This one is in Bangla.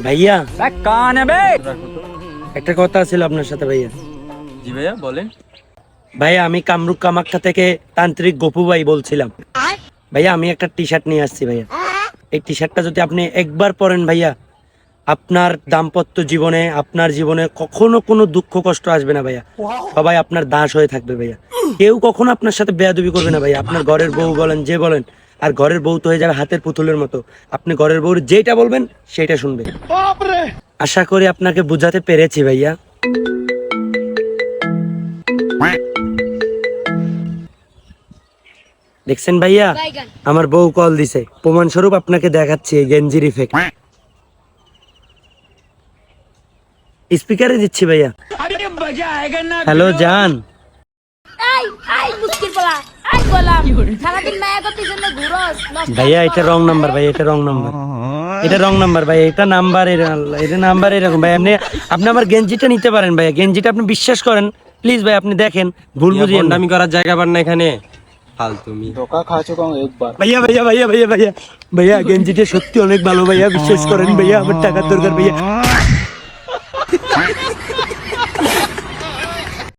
ভাইয়া কান বে একটা কথা ছিল আপনার সাথে ভাইয়া। জি ভাইয়া বলেন। ভাইয়া আমি কামরূপ কামাখ্যা থেকে তান্ত্রিক গপু ভাই বলছিলাম। ভাইয়া আমি একটা টি শার্ট নিয়ে আসছি ভাইয়া। এই টি শার্টটা যদি আপনি একবার পরেন ভাইয়া, আপনার দাম্পত্য জীবনে আপনার জীবনে কখনো কোনো দুঃখ কষ্ট আসবে না ভাইয়া। সবাই আপনার দাস হয়ে থাকবে ভাইয়া। কেউ কখনো আপনার সাথে বেয়াদবি করবে না ভাইয়া। আপনার ঘরের বউ বলেন যে বলেন, আর ঘরের বউ তো হয়ে যাবে হাতের পুতুলের মতো। আপনি ঘরের বউর যেটা বলবেন সেটা শুনবে। আশা করি আপনাকে বুঝাতে পেরেছি ভাইয়া। দেখছেন ভাইয়া, আমার বউ কল দিছে, প্রমাণস্বরূপ আপনাকে দেখাচ্ছি এই গেঞ্জির ইফেক্ট। স্পিকারে দিচ্ছি ভাইয়া। হ্যালো জান। ভাইয়া এটা রং নাম্বার ভাই, এটা রং নাম্বার, এটা রং নাম্বার ভাই, এটা নাম্বার এটা নাম্বার এরকম ভাই। আপনি আমার গেঞ্জিটা নিতে পারেন ভাইয়া, গেঞ্জিটা আপনি বিশ্বাস করেন প্লিজ ভাই, আপনি দেখেন, ভুল বুঝিয়েন না। আমি করার জায়গা পার না এখানে ফালতুমি धोखा खा चुका हूँ एक बार। ভাইয়া ভাইয়া ভাইয়া ভাইয়া ভাইয়া ভাইয়া গেঞ্জিটা সত্যি অনেক ভালো ভাইয়া, বিশ্বাস করেন ভাইয়া, আমার টাকার দরকার ভাইয়া।